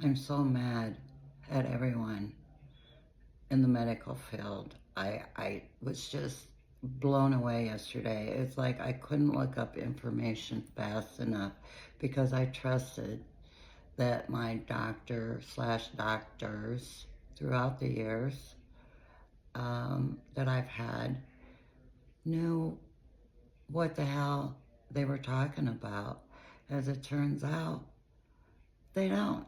I'm so mad at everyone in the medical field. I was just blown away yesterday. It's like I couldn't look up information fast enough because I trusted that my doctor slash doctors throughout the years that I've had knew what the hell they were talking about. As it turns out, they don't.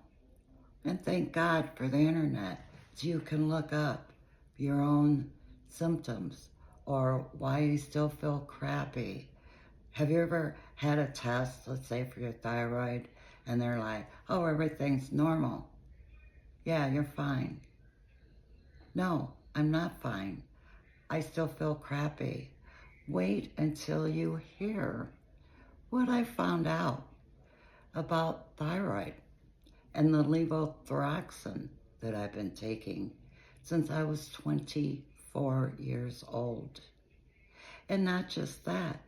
And thank God for the internet, so you can look up your own symptoms or why you still feel crappy. Have you ever had a test, let's say for your thyroid, and they're like, oh, everything's normal. Yeah, you're fine. No, I'm not fine. I still feel crappy. Wait until you hear what I found out about thyroid and the levothyroxine that I've been taking since I was 24 years old. And not just that,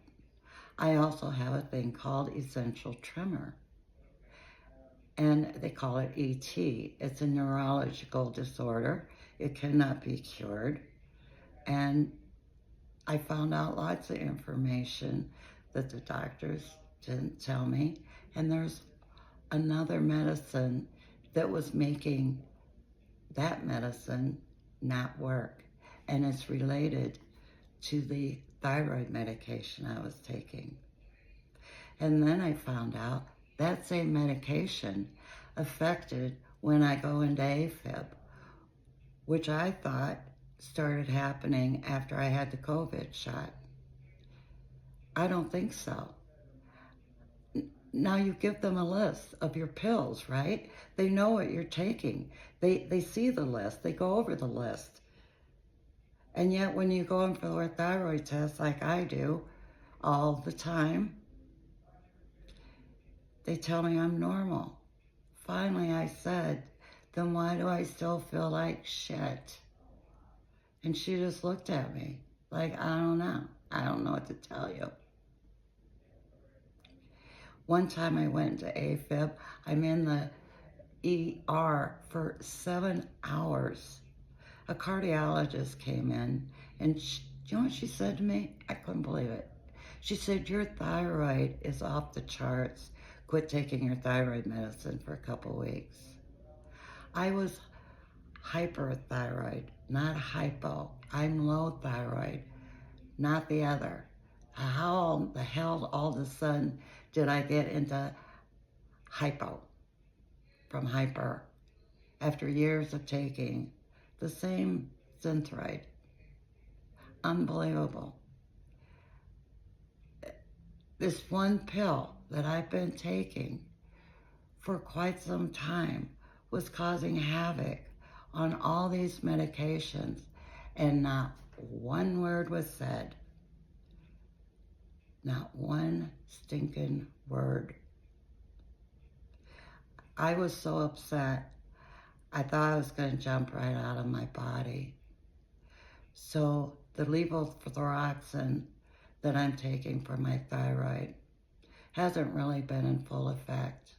I also have a thing called essential tremor. And they call it ET. It's a neurological disorder. It cannot be cured. And I found out lots of information that the doctors didn't tell me. And there's another medicine that was making that medicine not work. And it's related to the thyroid medication I was taking. And then I found out that same medication affected when I go into AFib, which I thought started happening after I had the COVID shot. I don't think so. Now you give them a list of your pills, right? They know what you're taking. They see the list. They go over the list. And yet when you go in for a thyroid test like I do all the time, they tell me I'm normal. Finally, I said, then why do I still feel like shit? And she just looked at me like, I don't know. I don't know what to tell you. One time I went to AFib. I'm in the ER for 7 hours. A cardiologist came in and you know what she said to me? I couldn't believe it. She said, your thyroid is off the charts. Quit taking your thyroid medicine for a couple weeks. I was hyperthyroid, not hypo. I'm low thyroid, not the other. How the hell all of a sudden did I get into hypo from hyper after years of taking the same Synthroid? Unbelievable. This one pill that I've been taking for quite some time was causing havoc on all these medications, and not one word was said. Not one stinking word. I was so upset. I thought I was going to jump right out of my body. So the levothyroxine that I'm taking for my thyroid hasn't really been in full effect.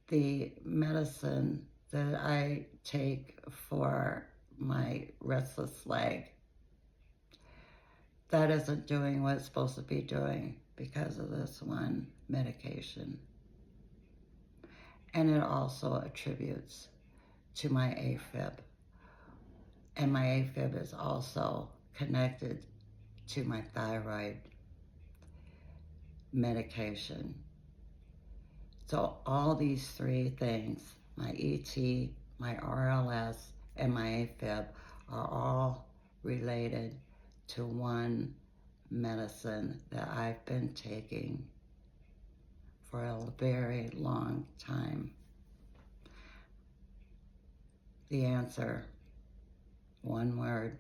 The medicine that I take for my restless leg, that isn't doing what it's supposed to be doing because of this one medication. And it also attributes to my AFib. And my AFib is also connected to my thyroid medication. So all these three things, my ET, my RLS, and my AFib, are all related to one medicine that I've been taking for a very long time. The answer, one word,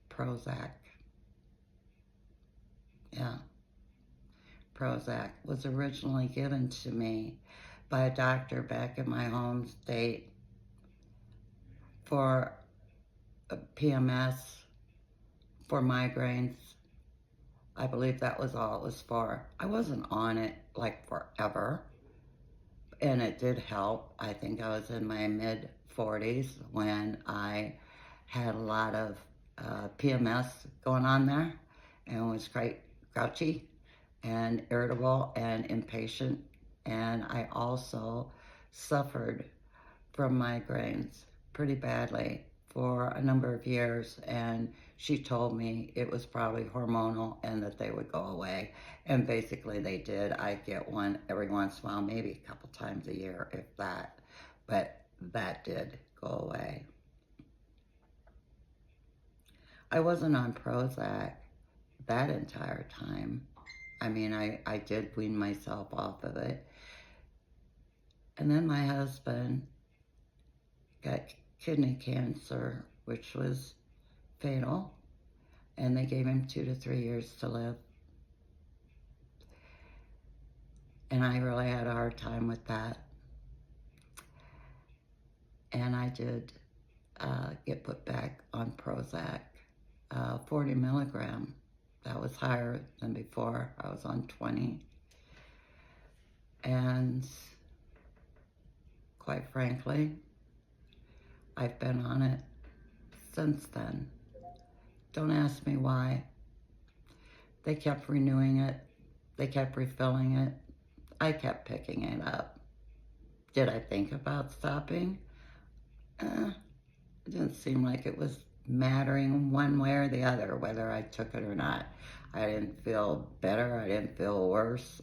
Prozac. Yeah. Prozac was originally given to me by a doctor back in my home state for PMS, for migraines. I believe that was all it was for. I wasn't on it like forever. And it did help. I think I was in my mid 40s when I had a lot of PMS going on there and was quite grouchy and irritable and impatient. And I also suffered from migraines pretty badly for a number of years, and she told me it was probably hormonal and that they would go away. And basically they did. I get one every once in a while, maybe a couple times a year, if that. But that did go away. I wasn't on Prozac that entire time. I mean, I did wean myself off of it. And then my husband got kidney cancer, which was fatal, and they gave him 2 to 3 years to live. And I really had a hard time with that. And I did get put back on Prozac, 40 milligram. That was higher than before. I was on 20. And quite frankly, I've been on it since then. Don't ask me why. They kept renewing it. They kept refilling it. I kept picking it up. Did I think about stopping? It didn't seem like it was mattering one way or the other, whether I took it or not. I didn't feel better. I didn't feel worse.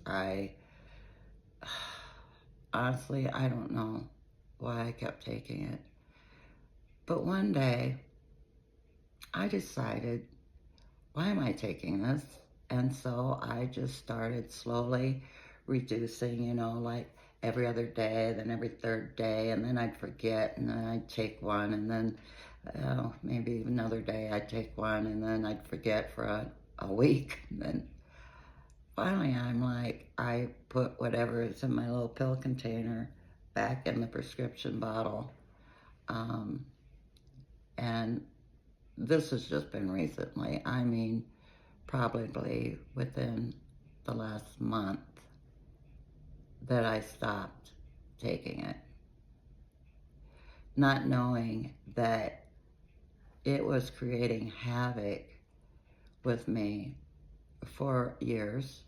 Honestly, I don't know why I kept taking it. But one day, I decided, why am I taking this? And so I just started slowly reducing, like every other day, then every third day, and then I'd forget, and then I'd take one, and then maybe another day I'd take one, and then I'd forget for a week. And then finally I'm like, I put whatever is in my little pill container back in the prescription bottle. And this has just been recently. I mean, probably within the last month that I stopped taking it, not knowing that it was creating havoc with me for years.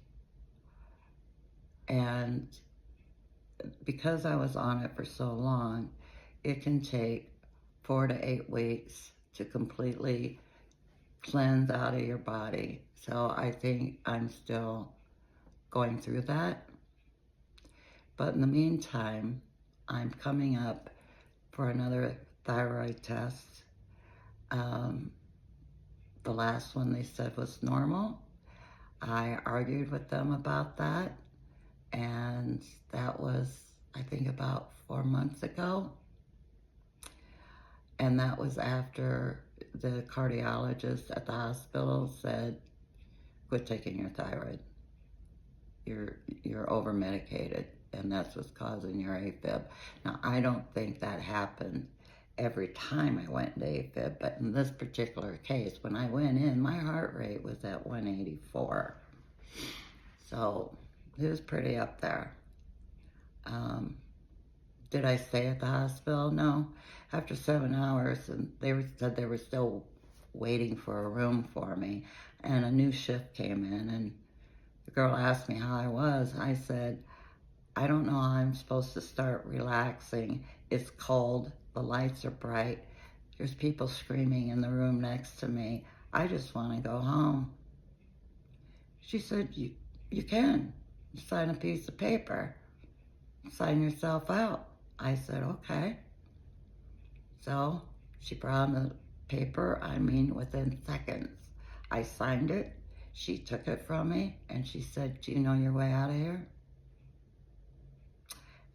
And because I was on it for so long, it can take 4 to 8 weeks to completely cleanse out of your body. So I think I'm still going through that. But in the meantime, I'm coming up for another thyroid test. The last one they said was normal. I argued with them about that, and that was, I think, about 4 months ago. And that was after the cardiologist at the hospital said, quit taking your thyroid. You're over-medicated, and that's what's causing your AFib. Now, I don't think that happened every time I went into AFib, but in this particular case, when I went in, my heart rate was at 184. So it was pretty up there. Did I stay at the hospital? No. After 7 hours, and they said they were still waiting for a room for me, and a new shift came in, and the girl asked me how I was. I said, I don't know how I'm supposed to start relaxing. It's cold, the lights are bright, there's people screaming in the room next to me. I just want to go home. She said, you can. Sign a piece of paper. Sign yourself out. I said, okay. So she brought the paper, within seconds. I signed it. She took it from me, and she said, do you know your way out of here?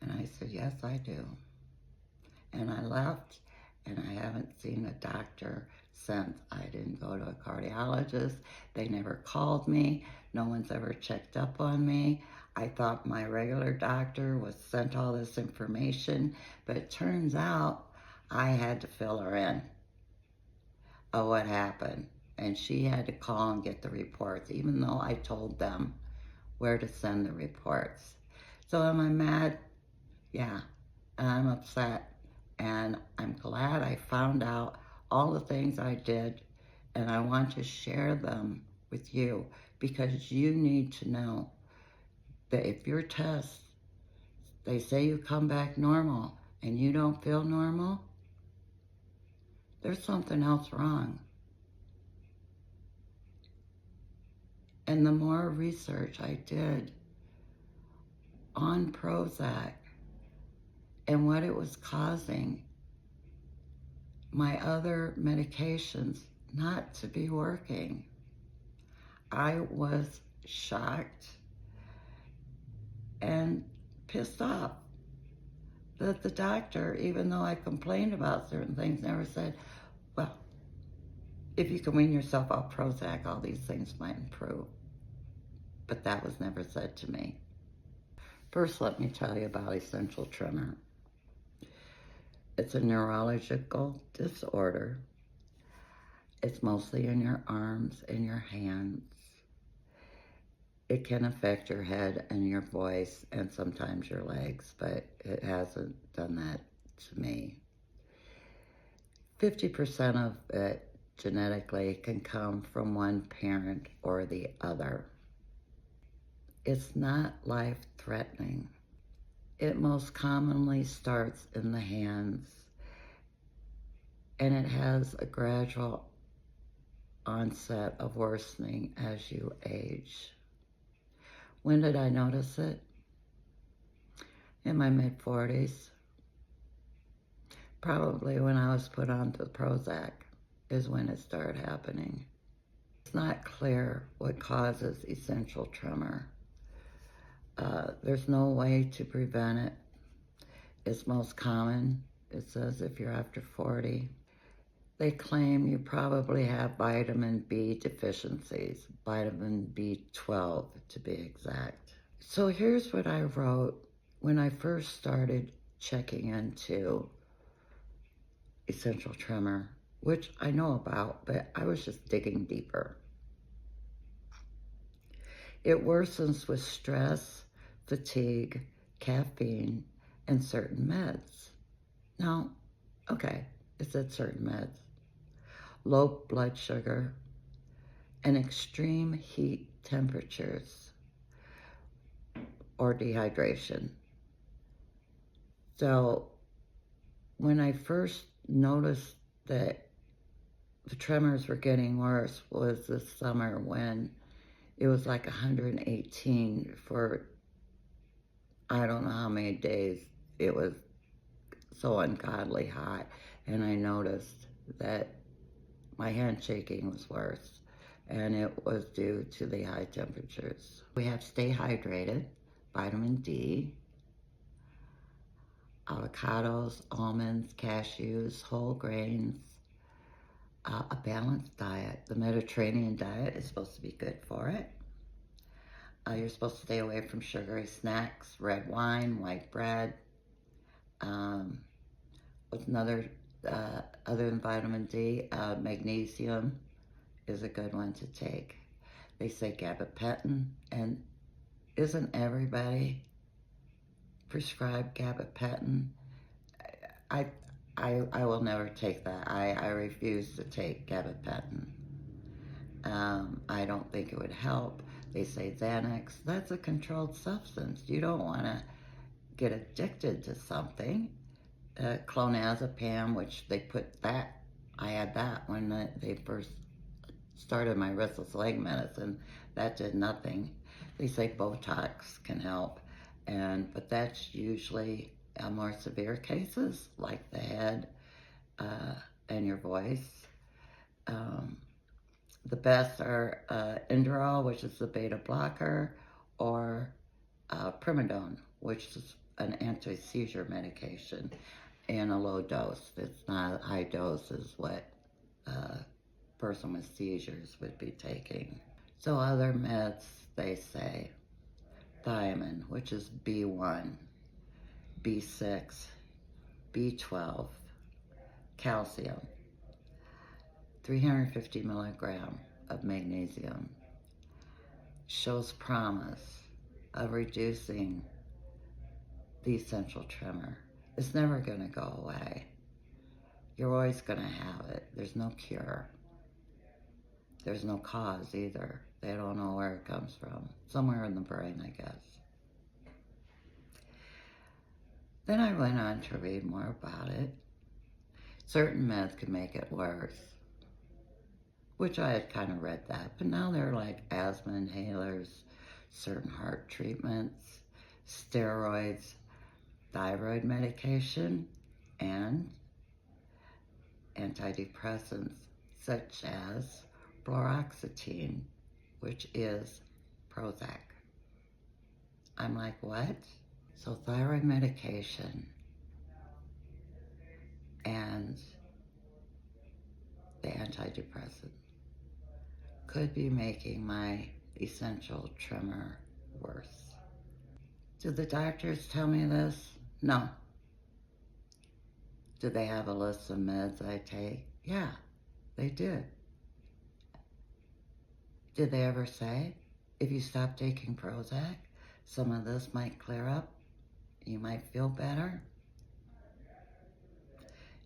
And I said, yes, I do. And I left, and I haven't seen a doctor since. I didn't go to a cardiologist. They never called me. No one's ever checked up on me. I thought my regular doctor was sent all this information, but it turns out I had to fill her in of what happened. And she had to call and get the reports, even though I told them where to send the reports. So am I mad? Yeah, and I'm upset. And I'm glad I found out all the things I did, and I want to share them with you because you need to know that if your tests, they say you come back normal and you don't feel normal, there's something else wrong. And the more research I did on Prozac and what it was causing my other medications not to be working, I was shocked and pissed off that the doctor, even though I complained about certain things, never said, well, if you can wean yourself off Prozac, all these things might improve. But that was never said to me. First, let me tell you about essential tremor. It's a neurological disorder. It's mostly in your arms and your hands. It can affect your head and your voice and sometimes your legs, but it hasn't done that to me. 50% of it genetically can come from one parent or the other. It's not life-threatening. It most commonly starts in the hands, and it has a gradual onset of worsening as you age. When did I notice it? In my mid-40s. Probably when I was put on the Prozac is when it started happening. It's not clear what causes essential tremor. There's no way to prevent it. It's most common, it says, if you're after 40. They claim you probably have vitamin B deficiencies, vitamin B12 to be exact. So here's what I wrote when I first started checking into essential tremor, which I know about, but I was just digging deeper. It worsens with stress, fatigue, caffeine, and certain meds. Now, okay, it said certain meds. Low blood sugar, and extreme heat temperatures, or dehydration. So when I first noticed that the tremors were getting worse was this summer when it was like 118 for I don't know how many days. It was so ungodly hot, and I noticed that my handshaking was worse, and it was due to the high temperatures. We have to stay hydrated, vitamin D, avocados, almonds, cashews, whole grains, a balanced diet. The Mediterranean diet is supposed to be good for it. You're supposed to stay away from sugary snacks, red wine, white bread. What's another, other than vitamin D, magnesium is a good one to take. They say gabapentin, and isn't everybody prescribed gabapentin? I will never take that. I refuse to take gabapentin. I don't think it would help. They say Xanax. That's a controlled substance. You don't want to get addicted to something. Clonazepam, which they put that, I had that when they first started my restless leg medicine. That did nothing. They say Botox can help, but that's usually more severe cases, like the head and your voice. The best are Inderal, which is the beta blocker, or Primidone, which is an anti-seizure medication in a low dose. It's not a high dose is what a person with seizures would be taking. So other meds, they say, thiamine, which is B1, B6, B12, calcium, 350 milligram of magnesium, shows promise of reducing the essential tremor. It's never going to go away. You're always going to have it. There's no cure. There's no cause either. They don't know where it comes from. Somewhere in the brain, I guess. Then I went on to read more about it. Certain meds can make it worse, which I had kind of read that, but now they're like asthma inhalers, certain heart treatments, steroids, thyroid medication, and antidepressants such as fluoxetine, which is Prozac. I'm like, what? So thyroid medication and the antidepressant could be making my essential tremor worse. Did the doctors tell me this? No. Did they have a list of meds I take? Yeah, they did. Did they ever say, if you stop taking Prozac, some of this might clear up? You might feel better?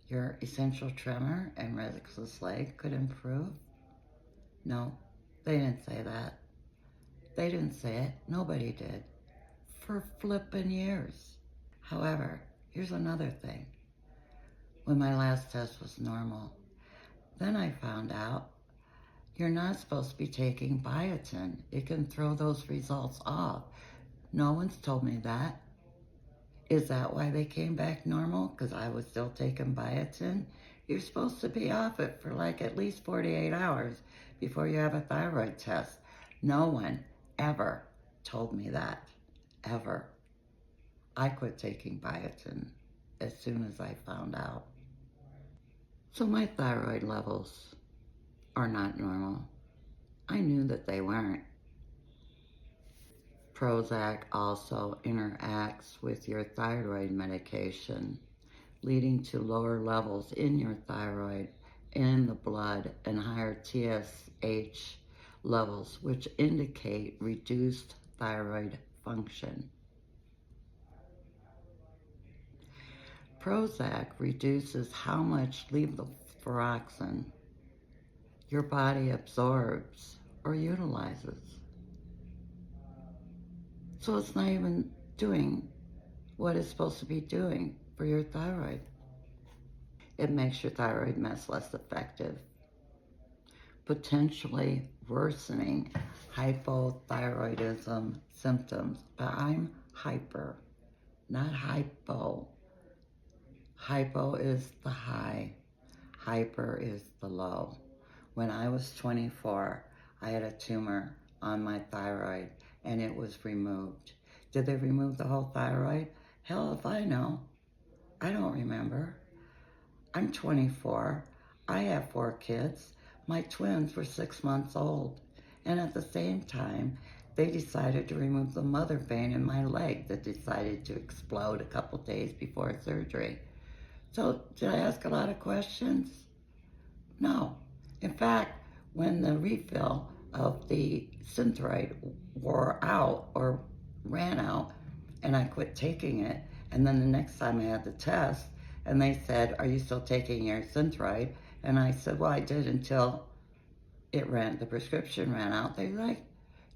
Your essential tremor and restless leg could improve? No, they didn't say that. They didn't say it. Nobody did. For flippin' years. However, here's another thing. When my last test was normal, then I found out you're not supposed to be taking biotin. It can throw those results off. No one's told me that. Is that why they came back normal? Because I was still taking biotin? You're supposed to be off it for like at least 48 hours before you have a thyroid test. No one ever told me that. Ever. I quit taking biotin as soon as I found out. So my thyroid levels are not normal. I knew that they weren't. Prozac also interacts with your thyroid medication, leading to lower levels in your thyroid, in the blood, and higher TSH levels, which indicate reduced thyroid function. Prozac reduces how much levothyroxine your body absorbs or utilizes. So it's not even doing what it's supposed to be doing for your thyroid. It makes your thyroid mess less effective, potentially worsening hypothyroidism symptoms. But I'm hyper, not hypo. Hypo is the high, hyper is the low. When I was 24, I had a tumor on my thyroid and it was removed. Did they remove the whole thyroid? Hell if I know. I don't remember. I'm 24. I have 4 kids. My twins were 6 months old. And at the same time, they decided to remove the mother vein in my leg that decided to explode a couple days before surgery. So did I ask a lot of questions? No. In fact, when the refill of the Synthroid wore out or ran out and I quit taking it, and then the next time I had the test and they said, are you still taking your Synthroid? And I said, well, I did until the prescription ran out. They're like,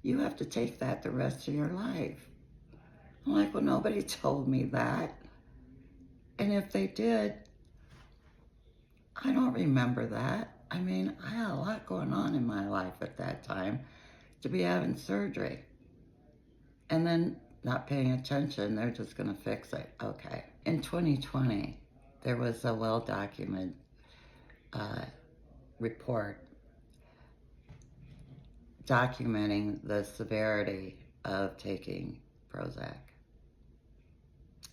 you have to take that the rest of your life. I'm like, well, nobody told me that. And if they did, I don't remember that. I mean, I had a lot going on in my life at that time to be having surgery. And then not paying attention, they're just gonna fix it. Okay. In 2020, there was a well-documented report documenting the severity of taking Prozac.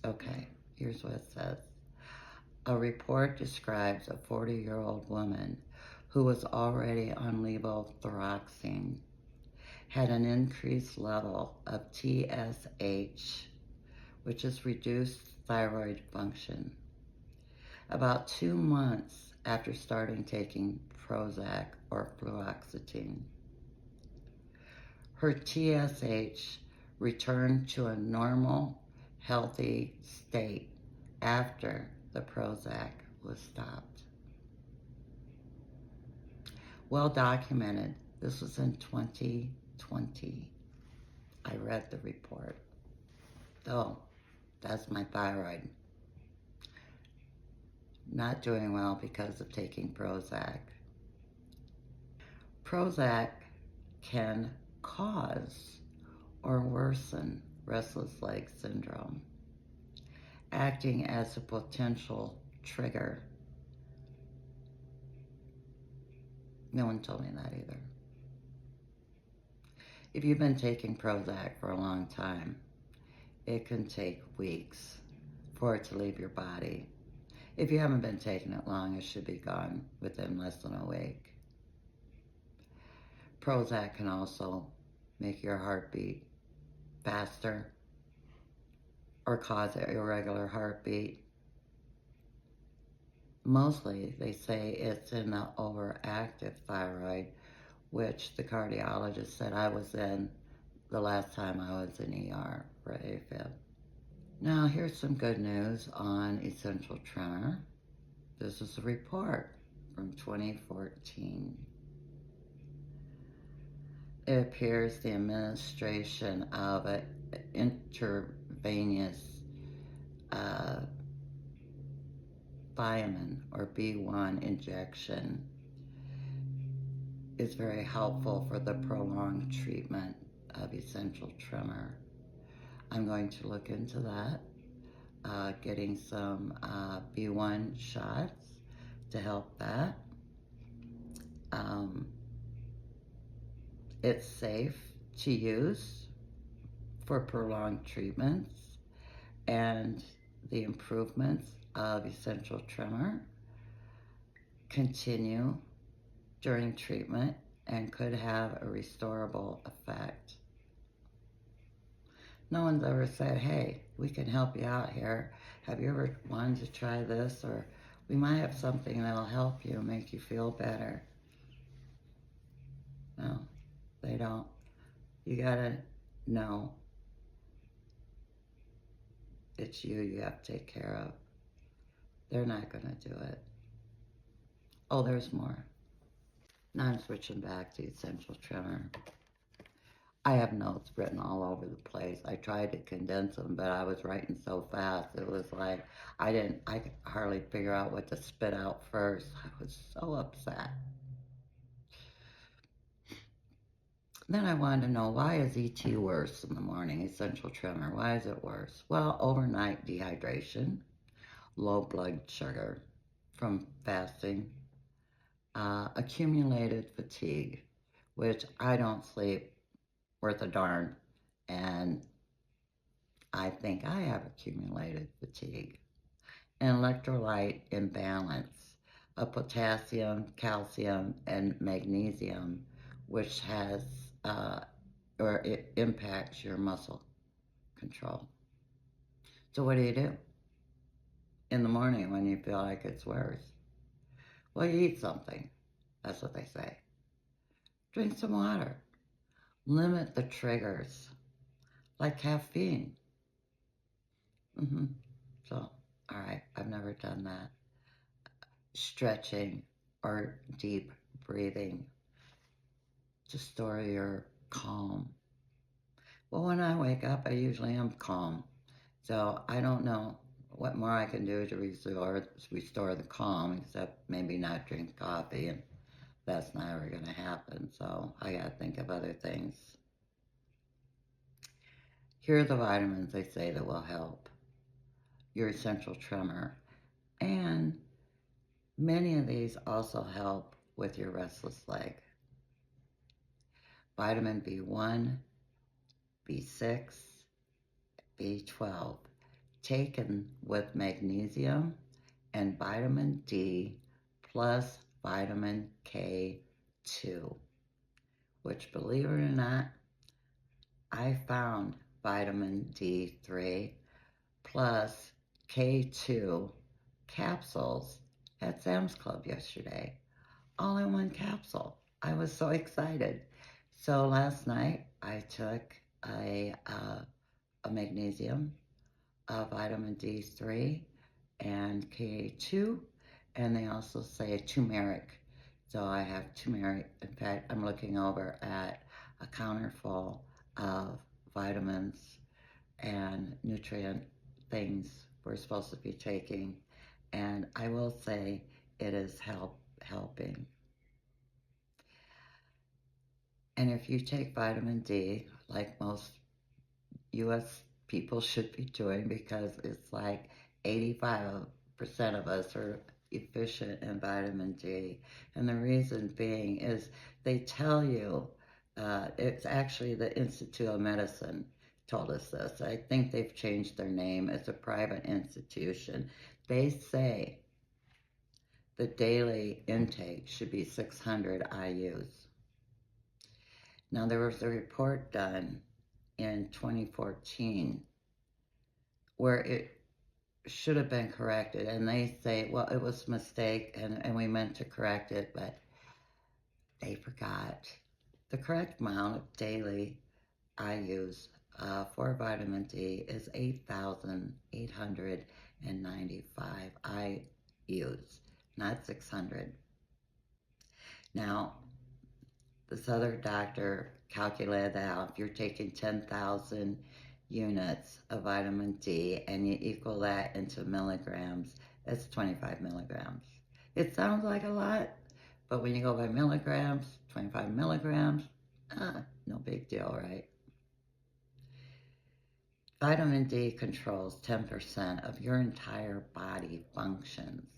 Okay, here's what it says. A report describes a 40-year-old woman who was already on levothyroxine, had an increased level of TSH, which is reduced thyroid function. About 2 months after starting taking Prozac or fluoxetine, her TSH returned to a normal healthy state after the Prozac was stopped. Well documented. This was in 2020. I read the report. Oh, that's my thyroid. Not doing well because of taking Prozac. Prozac can cause or worsen restless leg syndrome, acting as a potential trigger. No one told me that either. If you've been taking Prozac for a long time, it can take weeks for it to leave your body. If you haven't been taking it long, it should be gone within less than a week. Prozac can also make your heartbeat faster or cause an irregular heartbeat. Mostly, they say it's in the overactive thyroid, which the cardiologist said I was in the last time I was in ER for AFib. Now, here's some good news on essential tremor. This is a report from 2014. It appears the administration of an intravenous thiamine or B1 injection is very helpful for the prolonged treatment of essential tremor. I'm going to look into that, getting some B1 shots to help that. It's safe to use for prolonged treatments, and the improvements of essential tremor continue during treatment and could have a restorable effect. No one's ever said, hey, we can help you out here. Have you ever wanted to try this? Or we might have something that'll help you, make you feel better. No, they don't. You gotta know it's you have to take care of. They're not gonna do it. Oh, there's more. Now I'm switching back to essential tremor. I have notes written all over the place. I tried to condense them, but I was writing so fast. It was like, I could hardly figure out what to spit out first. I was so upset. Then I wanted to know, why is ET worse in the morning, essential tremor? Why is it worse? Well, overnight dehydration, low blood sugar from fasting, accumulated fatigue, which I don't sleep worth a darn, and I think I have accumulated fatigue, and electrolyte imbalance of potassium, calcium, and magnesium, which has or it impacts your muscle control. So what do you do in the morning when you feel like it's worse? Well, you eat something. That's what they say. Drink some water. Limit the triggers, like caffeine. So, all right, I've never done that. Stretching or deep breathing to store your calm. Well, when I wake up, I usually am calm. So I don't know what more I can do to restore the calm, except maybe not drink coffee, and that's never going to happen. So I got to think of other things. Here are the vitamins they say that will help your essential tremor. And many of these also help with your restless leg. Vitamin B1, B6, B12, taken with magnesium, and vitamin D plus vitamin K2, which, believe it or not, I found vitamin D3 plus K2 capsules at Sam's Club yesterday, all in one capsule. I was so excited. So last night I took a magnesium, vitamin D3 and Ka2, and they also say turmeric. So I have turmeric. In fact, I'm looking over at a counter full of vitamins and nutrient things we're supposed to be taking, and I will say it is helping. And if you take vitamin D, like most U.S. people should be doing, because it's like 85% of us are efficient in vitamin D. And the reason being is they tell you, it's actually the Institute of Medicine told us this. I think they've changed their name. It's a private institution. They say the daily intake should be 600 IUs. Now, there was a report done in 2014 where it should have been corrected, and they say, well, it was a mistake and we meant to correct it, but they forgot. The correct amount of daily IUs for vitamin D is 8,895 IUs, not 600. Now, this other doctor calculated out if you're taking 10,000 units of vitamin D and you equal that into milligrams, that's 25 milligrams. It sounds like a lot, but when you go by milligrams, 25 milligrams, no big deal, right? Vitamin D controls 10% of your entire body functions.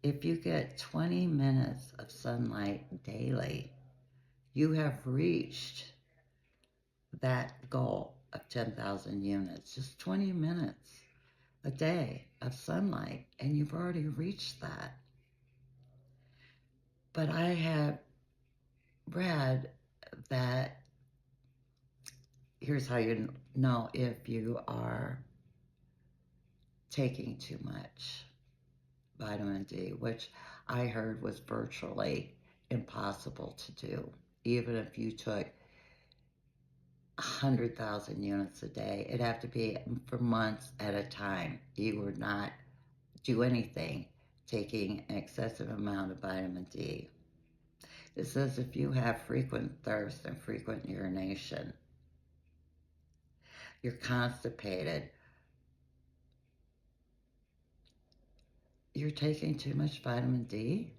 If you get 20 minutes of sunlight daily, you have reached that goal of 10,000 units. Just 20 minutes a day of sunlight, and you've already reached that. But I have read that here's how you know if you are taking too much vitamin D, which I heard was virtually impossible to do. Even if you took 100,000 units a day, it'd have to be for months at a time. You would not do anything taking an excessive amount of vitamin D. It says if you have frequent thirst and frequent urination, you're constipated, you're taking too much vitamin D?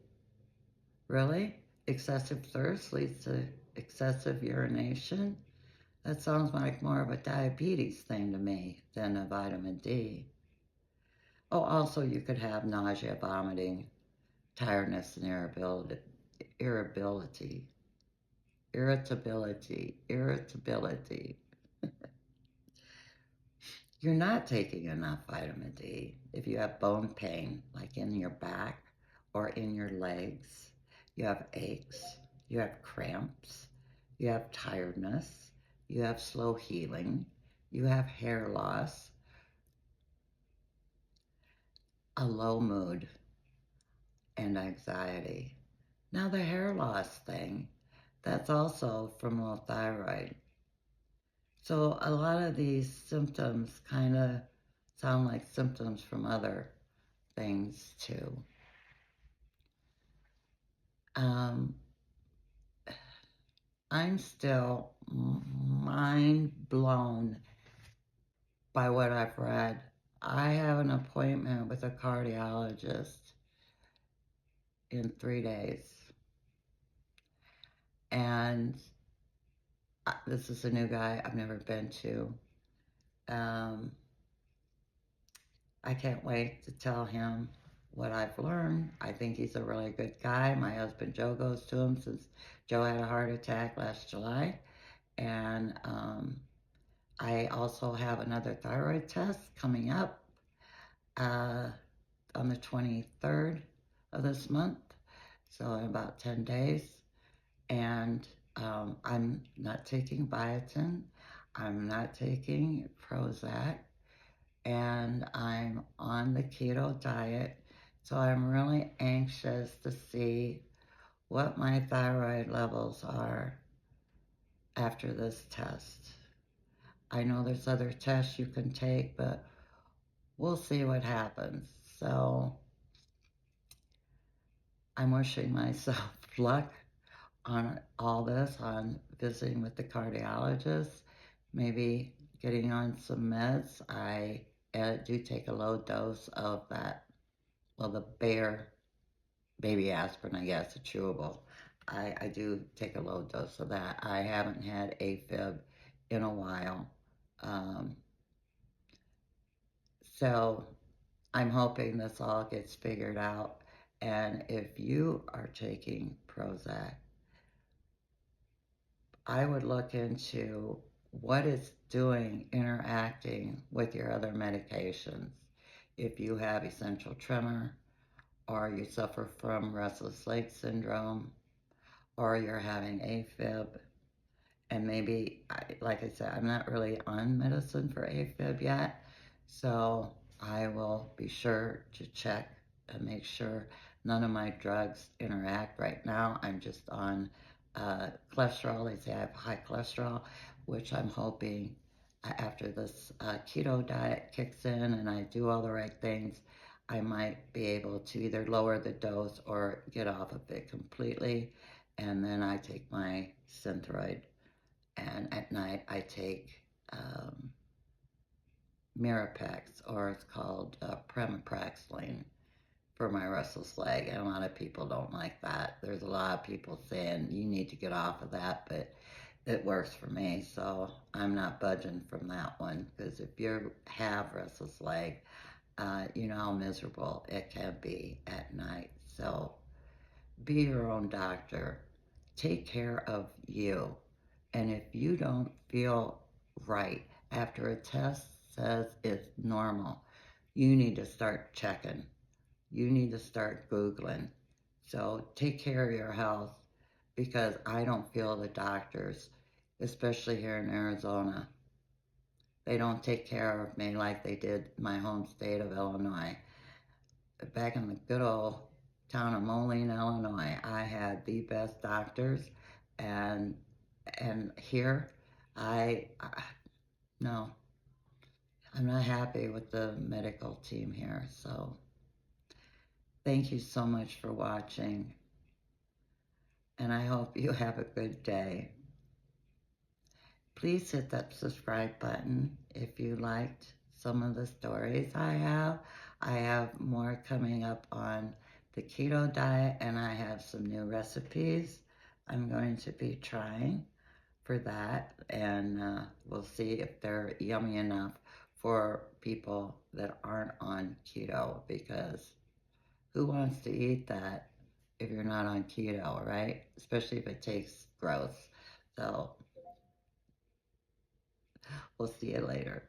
Really? Excessive thirst leads to excessive urination? That sounds like more of a diabetes thing to me than a vitamin D. Oh, also you could have nausea, vomiting, tiredness, and irritability. You're not taking enough vitamin D if you have bone pain, like in your back or in your legs. You have aches, you have cramps, you have tiredness, you have slow healing, you have hair loss, a low mood, and anxiety. Now, the hair loss thing, that's also from low thyroid. So a lot of these symptoms kind of sound like symptoms from other things too. I'm still mind blown by what I've read. I have an appointment with a cardiologist in 3 days. And this is a new guy I've never been to. I can't wait to tell him what I've learned. I think he's a really good guy. My husband Joe goes to him since Joe had a heart attack last July. And I also have another thyroid test coming up on the 23rd of this month, so in about 10 days. And I'm not taking biotin, I'm not taking Prozac, and I'm on the keto diet. So I'm really anxious to see what my thyroid levels are after this test. I know there's other tests you can take, but we'll see what happens. So I'm wishing myself luck on all this, on visiting with the cardiologist, maybe getting on some meds. I do take a low dose of that, well, the Bayer baby aspirin, I guess, a chewable. I do take a low dose of that. I haven't had AFib in a while. Um, so I'm hoping this all gets figured out. And if you are taking Prozac, I would look into what it's doing interacting with your other medications. If you have essential tremor, or you suffer from restless leg syndrome, or you're having AFib, and maybe, like I said, I'm not really on medicine for AFib yet, so I will be sure to check and make sure none of my drugs interact. Right now, I'm just on cholesterol. They say I have high cholesterol, which I'm hoping after this keto diet kicks in and I do all the right things, I might be able to either lower the dose or get off of it completely. And then I take my Synthroid, and at night I take Mirapex, or it's called Premapraxline, for my restless leg, and a lot of people don't like that. There's a lot of people saying you need to get off of that, but it works for me, so I'm not budging from that one, because if you have restless leg, you know how miserable it can be at night. So be your own doctor. Take care of you. And if you don't feel right after a test says it's normal, you need to start checking. You need to start Googling. So take care of your health, because I don't feel the doctors, especially here in Arizona, they don't take care of me like they did my home state of Illinois. Back in the good old town of Moline, Illinois, I had the best doctors, and here, no, I'm not happy with the medical team here. So thank you so much for watching, and I hope you have a good day. Please hit that subscribe button if you liked some of the stories I have. I have more coming up on the keto diet, and I have some new recipes I'm going to be trying for that, and we'll see if they're yummy enough for people that aren't on keto, because who wants to eat that if you're not on keto, right? Especially if it tastes gross. So we'll see you later.